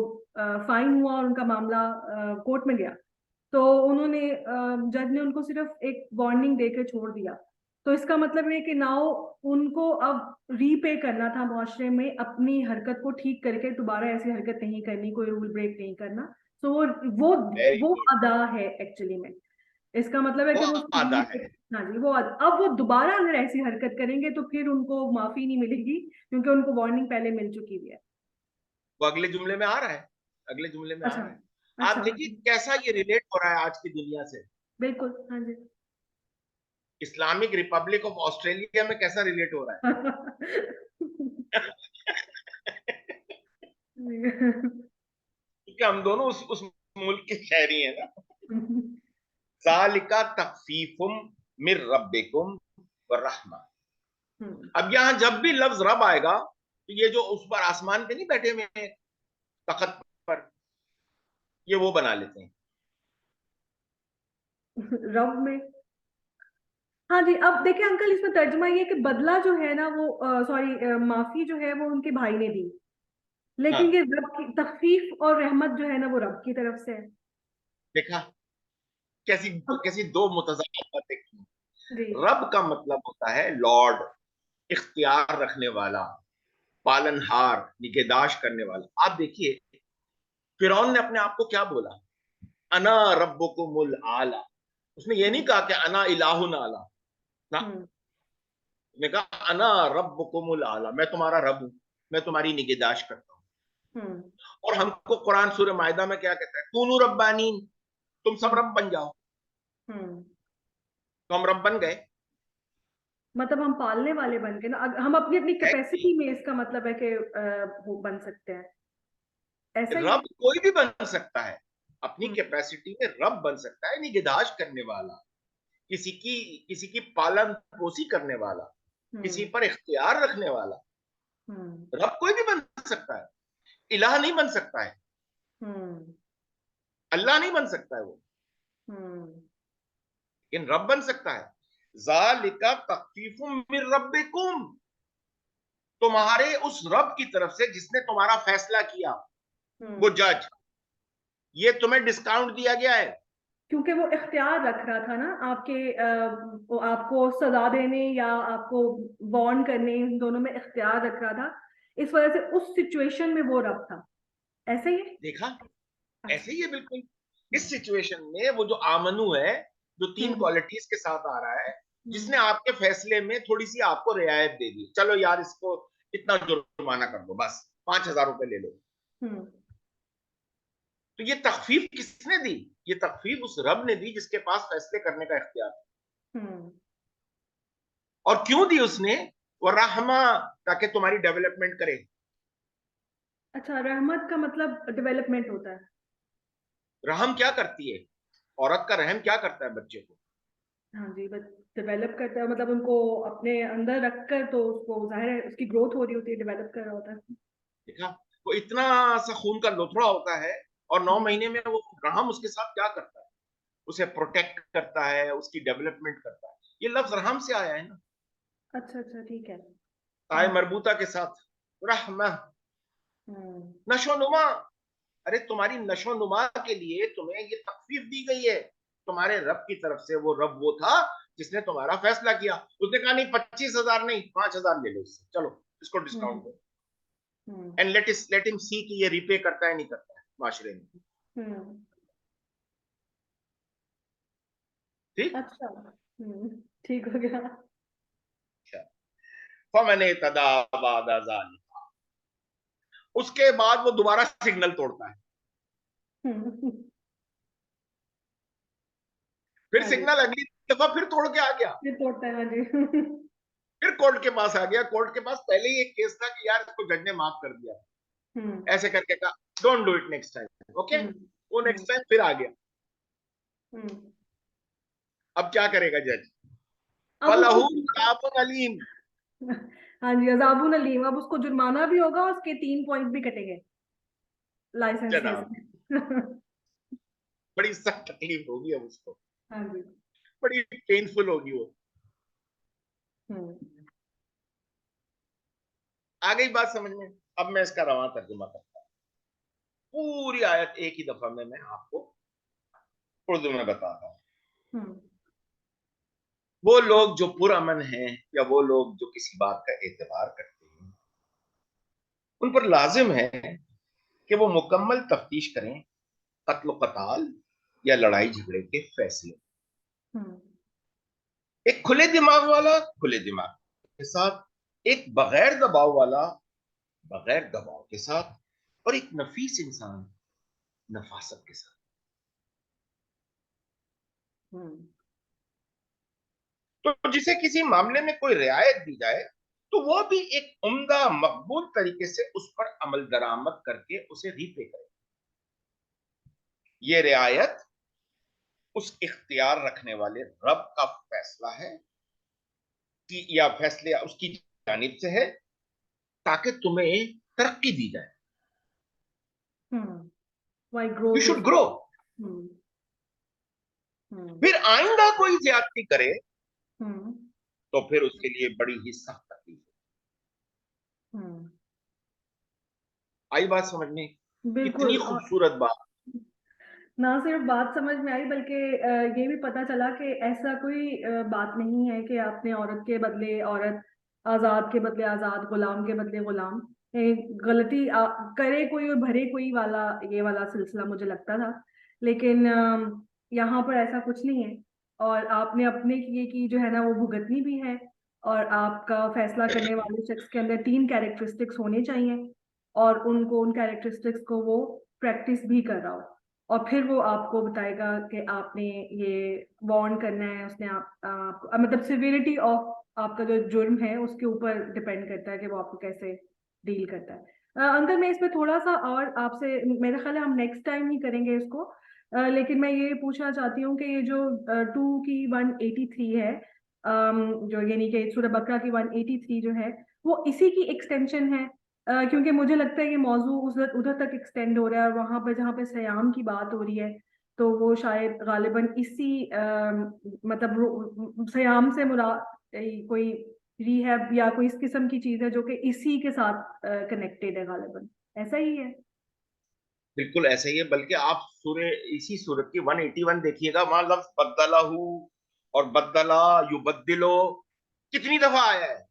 Speaker 1: फाइन हुआ और उनका मामला कोर्ट में गया। तो उन्होंने जज ने उनको सिर्फ एक वार्निंग देकर छोड़ दिया। तो इसका मतलब है कि नाउ उनको अब रीपे करना था मुआशरे में, अपनी हरकत को ठीक करके दोबारा ऐसी हरकत नहीं करनी, कोई रूल ब्रेक नहीं करना। तो वो
Speaker 2: वेरी
Speaker 1: वो
Speaker 2: गुड।
Speaker 1: अदा है एक्चुअली में। इसका मतलब है
Speaker 2: वो
Speaker 1: कि वो उसको
Speaker 2: आदा
Speaker 1: रीपे।
Speaker 2: है।
Speaker 1: हाँ जी, वो अब वो दोबारा अगर ऐसी हरकत करेंगे तो फिर उनको माफी नहीं मिलेगी, क्योंकि उनको वार्निंग पहले मिल चुकी हुई है।
Speaker 2: वो अगले जुमले में आ रहा है, अगले जुमले में आ
Speaker 1: अच्छा
Speaker 2: रहा है। आप
Speaker 1: अच्छा।
Speaker 2: देखिए कैसा ये रिलेट हो रहा है आज की दुनिया से।
Speaker 1: बिल्कुल, हाँ जी।
Speaker 2: इस्लामिक रिपब्लिक ऑफ ऑस्ट्रेलिया में कैसा रिलेट हो रहा है। क्योंकि हम दोनों उस मुल्क के शहरी हैं ना। ज़ालिका तखफीफुम मिर रब्बिकुम व रहमा। अब यहां जब भी लफ्ज रब आएगा तो ये जो उस पर आसमान पे नहीं बैठे हुए हैं तखत पर, ये वो बना लेते हैं।
Speaker 1: रब में। हाँ जी, अब देखिए अंकल, इसमें तर्जुमा ये है कि बदला जो है ना वो, सॉरी, माफी जो है वो उनके भाई ने दी, लेकिन
Speaker 2: हाँ,
Speaker 1: ये रब की तखफीफ और रहमत जो है ना वो रब की तरफ से है।
Speaker 2: देखा कैसी
Speaker 1: अब
Speaker 2: कैसी दो मुतज़ाद बातें की।
Speaker 1: जी।
Speaker 2: रब का मतलब होता है लॉर्ड, इख्तियार रखने वाला, पालनहार, निगहदाश्त करने वाला। आप देखिए फिरौन ने अपने आप को क्या बोला, अना रब्बुकुमुल आला। उसने ये नहीं
Speaker 1: हम्म
Speaker 2: कहा कि अना इलाहुन आला ना,
Speaker 1: हम्म
Speaker 2: उसने कहा अना रब्बुकुमुल आला, मैं तुम्हारा रब हूं, मैं तुम्हारी निगहदाश्त करता हूं।
Speaker 1: हम्म
Speaker 2: और हमको कुरान सूरह मायदा में क्या कहता है, कूनू रब्बानीन, तुम सब
Speaker 1: हम्म
Speaker 2: रब बन जाओ।
Speaker 1: हम्म।
Speaker 2: तो हम रब बन गए।
Speaker 1: मतलब हम पालने वाले बन गए ना, हम अपनी अपनी
Speaker 2: Exactly.
Speaker 1: कैपेसिटी में, इसका मतलब है कि वो बन सकते हैं, ऐसा ही है।
Speaker 2: रब कोई भी बन सकता है, अपनी
Speaker 1: हम्म
Speaker 2: कैपेसिटी में रब बन सकता है, निगहदाश्त करने वाला, किसी की पालन पोसी करने वाला, किसी
Speaker 1: हम्म
Speaker 2: पर इख्तियार रखने वाला।
Speaker 1: हम्म
Speaker 2: रब कोई भी बन सकता है, इलाह नहीं बन सकता है,
Speaker 1: हम्म
Speaker 2: अल्लाह नहीं बन सकता है वो,
Speaker 1: हम्म
Speaker 2: लेकिन रब बन सकता है। ज़ालिका तखफीफुम मिर रब्बिकुम, तुम्हारे उस रब की तरफ से जिसने तुम्हारा फैसला किया, वो
Speaker 1: हम्म।
Speaker 2: जज, ये तुम्हें डिस्काउंट दिया गया है।
Speaker 1: क्योंकि वो इख्तियार रख रहा था ना आपके, वो आपको सजा देने या आपको वार्न करने, इन दोनों में इख्तियार रख रहा था, इस वजह से उस सिचुएशन में वो रब था, ऐसा ही है।
Speaker 2: देखा,
Speaker 1: अच्छा।
Speaker 2: ऐसे ही है बिल्कुल। इस
Speaker 1: हम्म
Speaker 2: सिचुएशन में वो जो आमनु है, जो तीन
Speaker 1: हम्म
Speaker 2: क्वालिटीज के साथ आ रहा है,
Speaker 1: हम्म
Speaker 2: जिसने आपके फैसले में थोड़ी सी आपको रियायत दे दी, चलो यार इसको इतना जुर्माना कर दो, बस 5,000 रुपए ले लो।
Speaker 1: हम्म
Speaker 2: तो ये तखफीफ किसने दी? ये तखफीफ उस रब ने दी जिसके पास फैसले करने का इख्तियार था।
Speaker 1: हम्म।
Speaker 2: और क्यों दी उसने? वो रहमा, ताकि तुम्हारी डेवलपमेंट करे।
Speaker 1: अच्छा, रहमत का मतलब डेवलपमेंट होता है।
Speaker 2: रहम क्या करती है, औरत का रहम क्या करता है बच्चे को?
Speaker 1: हाँ जी, बस डेवलप करता है, मतलब उनको अपने अंदर रखकर, तो उसको जाहिर है उसकी ग्रोथ हो रही होती है, डेवलप कर रहा होता है।
Speaker 2: देखा, वो इतना सा खून का लोथड़ा होता है, और 9 महीने में वो रहम उसके साथ क्या करता है, उसे प्रोटेक्ट करता है, उसकी डेवलपमेंट करता है। ये लफ्ज रहम से आया है ना,
Speaker 1: अच्छा अच्छा, ठीक है।
Speaker 2: ताए
Speaker 1: हम्म
Speaker 2: मरबूता के साथ रहमा,
Speaker 1: हम्म
Speaker 2: नशो नुमा। अरे तुम्हारी नशो नुमा के लिए तुम्हें ये तखफीफ दी गई है, तुम्हारे रब की तरफ से। वो रब वो था जिसने तुम्हारा फैसला किया। उसने कहा नहीं 25,000 नहीं, 5,000 ले लो इससे, चलो इसको डिस्काउंट
Speaker 1: हम्म
Speaker 2: दो,
Speaker 1: हम्म
Speaker 2: एंड लेट हिम सी कि ये रिपे करता है नहीं करता है माशरे में।
Speaker 1: हम्म।
Speaker 2: ठीक।
Speaker 1: अच्छा। ठीक हो गया।
Speaker 2: फमने तदाबादाजान, उसके बाद वो दोबारा सिग्नल तोड़ता है।
Speaker 1: हम्म।
Speaker 2: फिर
Speaker 1: हाँ जी,
Speaker 2: सिग्नल अगली दफा फिर तोड़ के आ गया,
Speaker 1: ये तोड़ता है, हाँ जी।
Speaker 2: फिर कोर्ट के पास आ गया। कोर्ट के पास पहले ही एक केस था कि यार इसको जज ने माफ कर दिया,
Speaker 1: हम्म
Speaker 2: ऐसे करके कहा don't do it next time, okay.
Speaker 1: Hmm
Speaker 2: वो
Speaker 1: हम्म
Speaker 2: नेक्स्ट टाइम फिर आ गया।
Speaker 1: हम्म।
Speaker 2: अब क्या करेगा जज?
Speaker 1: अब उसको
Speaker 2: फलहू अज़ाबुन अलीम।
Speaker 1: हाँ जी, अजाबुन अलीम, अब उसको जुर्माना भी होगा, उसके 3 पॉइंट भी कटेंगे लाइसेंस में
Speaker 2: जनाब,
Speaker 1: से।
Speaker 2: बड़ी सख्त तकलीफ होगी अब उसको,
Speaker 1: हाँ जी।
Speaker 2: बड़ी पेनफुल होगी वो।
Speaker 1: हम्म
Speaker 2: आ गई बात समझ में? अब मैं इसका रवां तर्जुमा करता हूँ। पूरी आयत एक ही दफा में मैं आपको उर्दू में बताता हूँ।
Speaker 1: हम्म
Speaker 2: वो लोग जो पुरअमन हैं, या वो लोग जो किसी बात का एतबार करते हैं, उन पर लाजिम है कि वो मुकम्मल तफ्तीश करें कत्ल कताल या लड़ाई झगड़े के फैसले।
Speaker 1: हम्म
Speaker 2: एक खुले दिमाग वाला खुले दिमाग के साथ, एक बगैर दबाव वाला बगैर दबाव के साथ, और एक नफीस इंसान नफासत के साथ। तो जिसे किसी मामले में कोई रियायत दी जाए तो वो भी एक उम्दा मकबूल तरीके से उस पर अमल दरामद करके उसे रीपे करे। ये रियायत उस इख्तियार रखने वाले रब का फैसला है कि या फैसले उसकी जानिब से है, ताकि तुम्हें तरक्की दी जाए।
Speaker 1: Why
Speaker 2: यू
Speaker 1: growth हो
Speaker 2: शुड ग्रो।
Speaker 1: सके। हम्म हम्म
Speaker 2: फिर आइंदा कोई ज्यादती करे
Speaker 1: हम्म
Speaker 2: तो फिर उसके लिए बड़ी ही सख्त तकलीफ है।
Speaker 1: हम्म
Speaker 2: आई बात समझ में? कितनी
Speaker 1: बिल्कुल। और
Speaker 2: खूबसूरत बात।
Speaker 1: ना सिर्फ बात समझ में आई बल्कि ये भी पता चला कि ऐसा कोई बात नहीं है कि आपने औरत के बदले औरत, आजाद के बदले आजाद, गुलाम के बदले गुलाम। गलती करे कोई और भरे कोई वाला, ये वाला सिलसिला मुझे लगता था। लेकिन यहाँ पर ऐसा कुछ नहीं है। और आपने अपने किए की जो है ना वो भुगतनी भी है। और आपका फैसला करने वाले शख्स के अंदर 3 कैरेक्टरिस्टिक्स होने चाहिए, और उनको उन कैरेक्टरिस्टिक्स को वो प्रैक्टिस भी कर रहा हो। और फिर वो आपको बताएगा कि आपने ये वार्न करना है उसने आप मतलब सिविरिटी ऑफ आपका जो जुर्म है उसके ऊपर डिपेंड करता है कि वो आपको कैसे डील करता है। अंकल मैं इसमें थोड़ा सा और आपसे, मेरा ख्याल है हम नेक्स्ट टाइम ही करेंगे इसको। लेकिन मैं ये पूछना चाहती हूँ कि ये जो 2 की 183 है, जो यानी कि सूरह बकरा की 183 जो है, वो इसी की एक्सटेंशन है। क्योंकि मुझे लगता है ये मौजू उधर उधर तक एक्सटेंड हो रहा है, और वहां पर जहाँ पे सयाम की बात हो रही है तो वो शायद गालिबन इसी मतलब सयाम से मुराद कोई रिहैब या कोई इस किस्म की चीज है जो कि इसी के साथ कनेक्टेड है गालिबन। ऐसा ही है।
Speaker 2: बिल्कुल ऐसा ही है, बल्कि आप इसी सूरत की 181 देखिएगा, वहां लफ्ज बदलहू और बदला युबद्दिलो कितनी दफा आया है।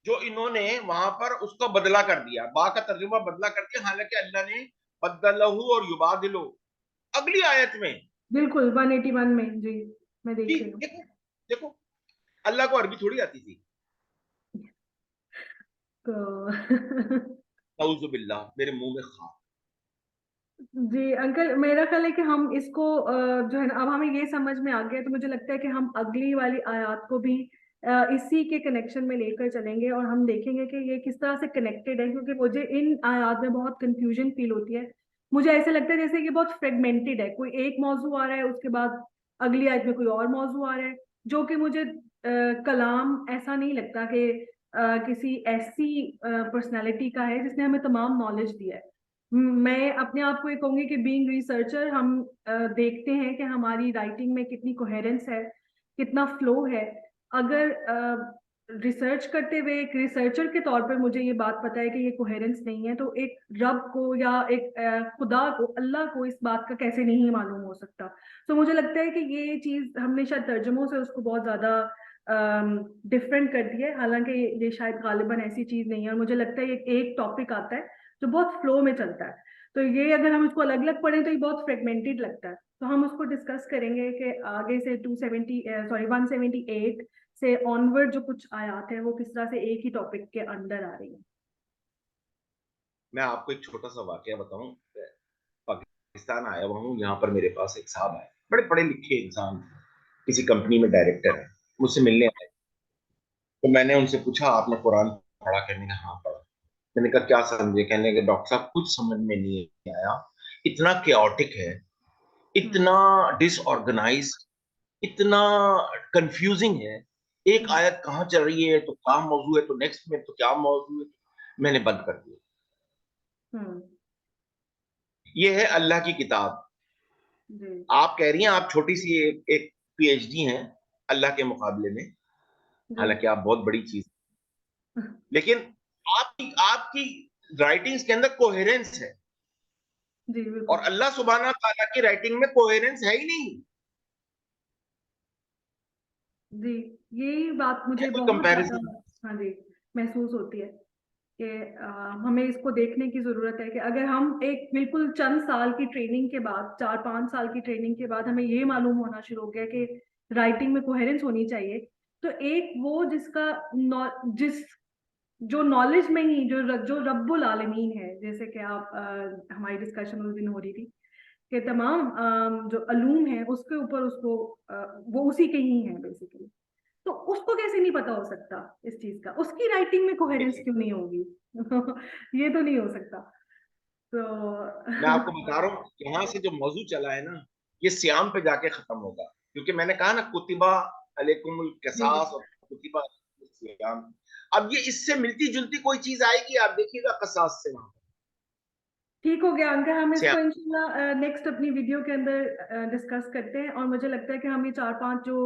Speaker 2: जो इन्होंने वहां पर उसको बदला कर दिया, बा का तर्जुमा बदला कर दिया, हालांकि अल्लाह ने बदलहू और युबादिलो अगली आयत में।
Speaker 1: बिल्कुल 181 में जी, मैं
Speaker 2: जी
Speaker 1: देख रही हूँ।
Speaker 2: देखो, देखो, अल्लाह को अरबी थोड़ी आती थी।
Speaker 1: तो
Speaker 2: नऊजुबिल्लाह, मेरे मुंह में खा।
Speaker 1: जी अंकल, मेरा ख्याल है कि हम इसको जो है ना, अब हमें ये समझ में आ गया, तो मुझे लगता है कि हम अगली वाली आयत को भी इसी के कनेक्शन में लेकर चलेंगे, और हम देखेंगे कि ये किस तरह से कनेक्टेड है, क्योंकि मुझे इन आयत में बहुत कंफ्यूजन फील होती है। मुझे ऐसे लगता है जैसे कि बहुत फ्रेगमेंटेड है, कोई एक मौजू आ रहा है उसके बाद अगली आयत में कोई और मौजू आ रहा है, जो कि मुझे कलाम ऐसा नहीं लगता कि किसी ऐसी पर्सनैलिटी का है जिसने हमें तमाम नॉलेज दिया है। मैं अपने आप को ये कहूंगी कि बीइंग रिसर्चर हम देखते हैं कि हमारी राइटिंग में कितनी कोहेरेंस है, कितना फ्लो है। अगर रिसर्च करते हुए एक रिसर्चर के तौर पर मुझे ये बात पता है कि ये कोहेरेंस नहीं है, तो एक रब को या एक खुदा को, अल्लाह को इस बात का कैसे नहीं मालूम हो सकता। तो मुझे लगता है कि ये चीज हमने शायद तर्जुमों से उसको बहुत ज्यादा डिफरेंट कर दिया है, हालांकि ये शायद गालिबन ऐसी चीज नहीं है। और मुझे लगता है एक टॉपिक आता है जो बहुत फ्लो में चलता है, तो ये अगर हम इसको अलग अलग पढ़ें तो ये बहुत फ्रेगमेंटेड लगता है। तो हम उसको डिस्कस करेंगे कि आगे से 178 से ऑनवर्ड जो कुछ आयात है वो किस तरह से एक ही टॉपिक के अंदर आ रही है।
Speaker 2: मैं आपको एक छोटा सा वाकया बताऊं। पाकिस्तान आया हुआ हूँ, यहाँ पर मेरे पास एक साहब आए, बड़े पढ़े लिखे इंसान, किसी कंपनी में डायरेक्टर है, मुझसे मिलने आए। तो मैंने उनसे पूछा, आपने कुरान पढ़ा? कहने का हाँ पढ़ा। मैंने कहा क्या समझे? कहने के डॉक्टर साहब कुछ समझ में नहीं आया, इतना केओटिक है,
Speaker 1: हम्म
Speaker 2: इतना डिसऑर्गेनाइज, इतना कंफ्यूजिंग है। एक
Speaker 1: हम्म
Speaker 2: आयत कहाँ चल रही है तो क्या मौजू है, तो नेक्स्ट में तो क्या मौजू है। मैंने बंद कर दिया।
Speaker 1: हम्म
Speaker 2: ये है अल्लाह की किताब।
Speaker 1: जी
Speaker 2: आप कह रही हैं आप छोटी सी एक पीएचडी हैं अल्लाह के मुकाबले में,
Speaker 1: जी
Speaker 2: हालांकि आप बहुत बड़ी चीज, लेकिन आपकी आपकी राइटिंग्स के अंदर कोहेरेंस है।
Speaker 1: जी
Speaker 2: और
Speaker 1: बिल्कुल।
Speaker 2: अल्लाह सुब्हाना ताला की राइटिंग में कोहेरेंस है ही नहीं,
Speaker 1: जी यही बात
Speaker 2: है
Speaker 1: मुझे
Speaker 2: कोई
Speaker 1: बहुत ज्यादा,
Speaker 2: कंपैरिजन।
Speaker 1: हाँ जी, महसूस होती है कि हमें इसको देखने की जरूरत है कि अगर हम एक बिल्कुल चंद साल की ट्रेनिंग के बाद, 4-5 साल की ट्रेनिंग के बाद हमें ये मालूम होना शुरू हो गया कि राइटिंग में कोहेरेंस होनी चाहिए, तो एक वो जिसका जिस जो नॉलेज में ही जो रब्बुल आलमीन है, जैसे कि आप हमारी डिस्कशन उस दिन हो रही थी कि तमाम जो अलूम है उसके ऊपर उसको वो उसी के ही है बेसिकली। तो उसको कैसे नहीं पता हो सकता इस चीज का, उसकी राइटिंग में कोहेरेंस
Speaker 2: देखिए,
Speaker 1: क्यों नहीं होगी? ये तो नहीं हो सकता।
Speaker 2: मैं आपको
Speaker 1: तो
Speaker 2: बता रहा हूँ, यहाँ से जो मौजू चला है ना, ये सियाम पे जाके खत्म होगा। क्योंकि मैंने कहा ना, कुतिबा अलैकुमुल
Speaker 1: जी जी,
Speaker 2: क़सास और कुतिबा सियाम। अब ये इससे मिलती जुलती कोई चीज आएगी, आप देखिएगा क़सास से वहां
Speaker 1: ठीक हो गया अंकल, हम
Speaker 2: सियाम।
Speaker 1: इसको इंशाल्लाह नेक्स्ट अपनी वीडियो के अंदर डिस्कस करते हैं। और मुझे लगता है कि हम ये 4-5 जो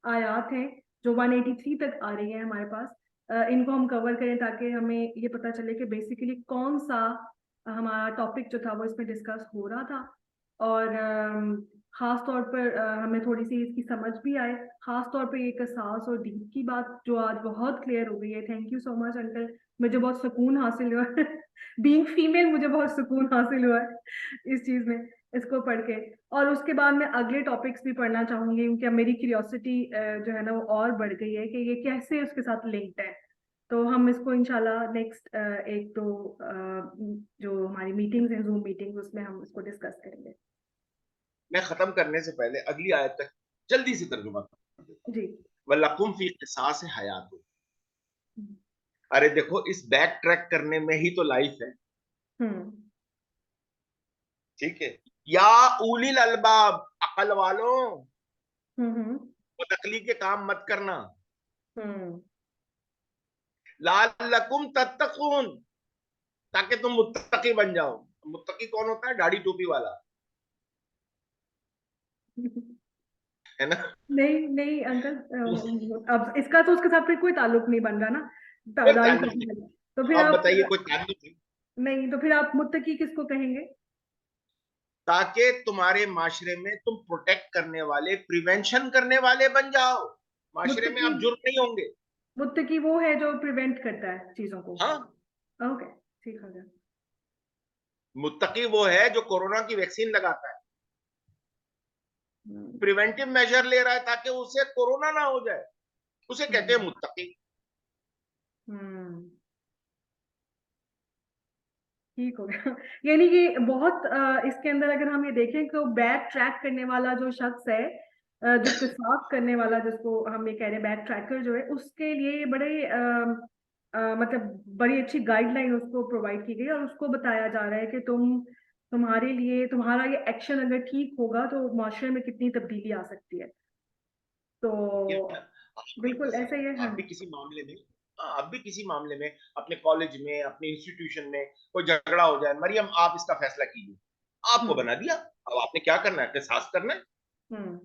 Speaker 1: आयात हैं जो 183 तक आ रही हैं हमारे पास, इनको हम कवर करें ताकि हमें ये पता चले कि बेसिकली कौन सा हमारा टॉपिक जो था वो इसमें डिस्कस हो रहा था। और खास तौर पर हमें थोड़ी सी इसकी समझ भी आए, खास तौर पे ये कसास और डीप की बात जो आज बहुत क्लियर हो गई है। Thank you so much uncle, मुझे बहुत सुकून हासिल हुआ बीइंग फीमेल मुझे बहुत सुकून हासिल हुआ है इस चीज में, इसको पढ़ के। और उसके बाद मैं अगले टॉपिक्स भी पढ़ना चाहूंगी क्योंकि अब मेरी क्यूरियोसिटी जो है ना वो और बढ़ गई है कि ये कैसे उसके साथ लिंक्ड है। तो हम इसको इंशाल्लाह नेक्स्ट एक दो जो हमारी मीटिंग्स हैं, जूम मीटिंग्स, उसमें हम इसको डिस्कस करेंगे।
Speaker 2: मैं खत्म करने से पहले अगली आयत तक जल्दी से तर्जुमा कर देता हूँ।
Speaker 1: जी।
Speaker 2: वलकुम फी क़िसास हयात। अरे देखो, इस बैक ट्रैक करने में ही तो लाइफ है।
Speaker 1: हम्म
Speaker 2: ठीक है, या उलिल अलबाब, अकल वालों,
Speaker 1: हम्म
Speaker 2: वो नकली के काम मत करना।
Speaker 1: हम्म
Speaker 2: लालकुम तत्तकून, ताकि तुम मुत्तकी बन जाओ। मुत्तकी कौन होता है? दाढ़ी टोपी वाला, है ना?
Speaker 1: नहीं नहीं अंकल, अब इसका तो उसके साथ फिर कोई ताल्लुक नहीं बन रहा ना,
Speaker 2: कोई
Speaker 1: दाढ़ी
Speaker 2: ताल्लुक
Speaker 1: टोपी
Speaker 2: नहीं।
Speaker 1: वाली। तो फिर
Speaker 2: आप
Speaker 1: आप
Speaker 2: बताइए, कोई ताल्लुक नहीं।
Speaker 1: नहीं, तो फिर आप मुत्तकी किसको कहेंगे?
Speaker 2: ताकि तुम्हारे माशरे में तुम प्रोटेक्ट करने वाले, प्रिवेंशन करने वाले बन जाओ। माशरे में
Speaker 1: मुत्तकी,
Speaker 2: आप जुर्म नहीं होंगे।
Speaker 1: मुत्तकी वो है जो प्रिवेंट करता है चीजों को।
Speaker 2: हाँ,
Speaker 1: ओके, ठीक हो गया।
Speaker 2: मुत्तकी वो है जो कोरोना की वैक्सीन लगाता है,
Speaker 1: हम्म
Speaker 2: प्रिवेंटिव मेजर ले रहा है ताकि उसे कोरोना ना हो जाए। उसे कहते हैं
Speaker 1: हम्म
Speaker 2: मुत्तकी।
Speaker 1: हम्म, ठीक हो गया। यानी कि बहुत इसके अंदर अगर हम ये देखें तो बैक ट्रैक करने वाला जो शख्स है, जो किसाफ करने वाला, जिसको हम ये कह रहे हैं बैक ट्रैकर जो है, उसके लिए ये बड़े मतलब बड़ी अच्छी गाइडलाइन उसको प्रोवाइड की गई और उसको बताया जा रहा है कि तुम्हारे लिए तुम्हारा ये एक्शन अगर ठीक होगा तो माशरे में कितनी तब्दीली आ सकती है। तो बिल्कुल ऐसा ही है। हाँ।
Speaker 2: आप भी किसी मामले में, हाँ, आप भी किसी मामले में, अपने कॉलेज में, अपने इंस्टीट्यूशन में कोई झगड़ा हो जाए, मरियम आप इसका फैसला कीजिए, आपको
Speaker 1: हम्म
Speaker 2: बना दिया। अब आपने क्या करना है? किसास करना है।
Speaker 1: हम्म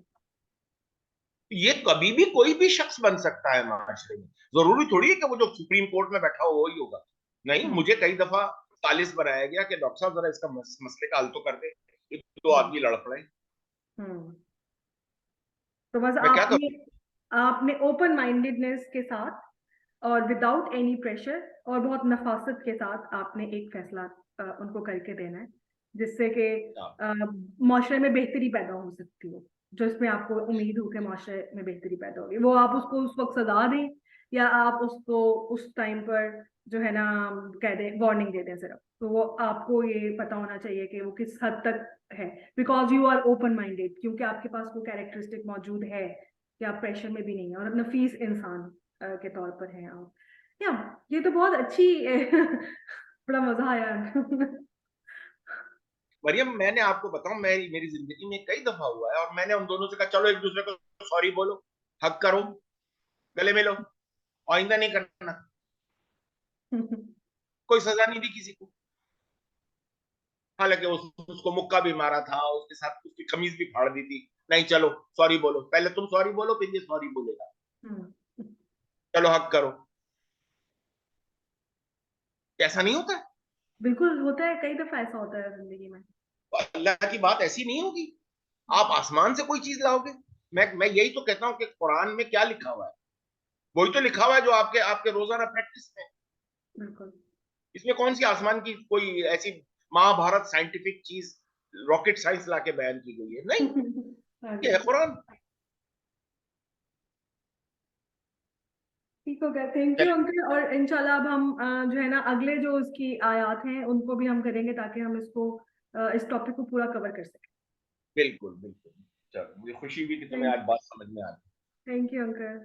Speaker 2: ये कभी भी कोई भी शख्स बन सकता है माशरे में। जरूरी थोड़ी है कि वो जो सुप्रीम कोर्ट में बैठा हो वो ही होगा। नहीं,
Speaker 1: हम्म
Speaker 2: मुझे कई दफा सालिस बनाया गया कि डॉक्टर साहब जरा इसका मसले का हल तो कर दे, ये तो
Speaker 1: हम्म
Speaker 2: आदमी लड़ पड़े।
Speaker 1: हम्म। तो बस
Speaker 2: मैं क्या
Speaker 1: आपने
Speaker 2: करूं?
Speaker 1: आपने ओपन माइंडेडनेस के साथ और विदाउट एनी प्रेशर और बहुत नफासत के साथ आपने एक फैसला उनको करके देना है, जिससे कि माशरे में बेहतरी पैदा हो सकती हो, जो इसमें आपको उम्मीद हो कि माशरे में बेहतरी पैदा होगी। वो आप उसको उस वक्त सजा दें या आप उसको उस टाइम पर जो है ना कह दें, वार्निंग दे दें सिर्फ, तो वो आपको ये पता होना चाहिए कि वो किस हद तक है, because you are open minded, क्योंकि आपके पास वो कैरेक्टरिस्टिक मौजूद है कि आप प्रेशर में भी नहीं है और नफीस इंसान के तौर पर हैं आप। या ये तो बहुत अच्छी बड़ा मजा आया।
Speaker 2: मरियम, मैंने आपको बताऊं, मेरी जिंदगी में कई दफा हुआ है और मैंने उन दोनों से कहा चलो एक दूसरे को सॉरी बोलो, हक करो, गले मिलो, आइंदा नहीं करना। कोई सजा नहीं दी किसी को। हालांकि उसको मुक्का भी मारा था, उसके साथ उसकी कमीज भी फाड़ दी थी। नहीं, चलो सॉरी बोलो, पहले तुम सॉरी बोलो फिर ये सॉरी बोलेगा। चलो हक करो। ऐसा नहीं होता है?
Speaker 1: बिल्कुल होता है, कई दफा ऐसा होता है जिंदगी में।
Speaker 2: तो अल्लाह की बात ऐसी नहीं होगी। आप आसमान से कोई चीज लाओगे? मैं यही तो कहता हूं कि कुरान में क्या लिखा हुआ है, वही तो लिखा हुआ है जो आपके आपके रोजाना प्रैक्टिस में।
Speaker 1: बिल्कुल।
Speaker 2: इसमें कौन सी आसमान की कोई ऐसी महाभारत साइंटिफिक चीज, रॉकेट साइंस लाके बयान की गई है? नहीं,
Speaker 1: हाँ
Speaker 2: ये
Speaker 1: जी।
Speaker 2: है कुरान।
Speaker 1: ठीक हो गया, थैंक यू अंकल। और इंशाल्लाह अब हम जो है ना अगले जो उसकी आयात हैं उनको भी हम करेंगे ताकि हम इसको इस टॉपिक को पूरा कवर कर सकें।
Speaker 2: बिल्कुल बिल्कुल। चलो, मुझे खुशी हुई कि तुम्हें आज बात समझ में आ गई।
Speaker 1: Thank you uncle.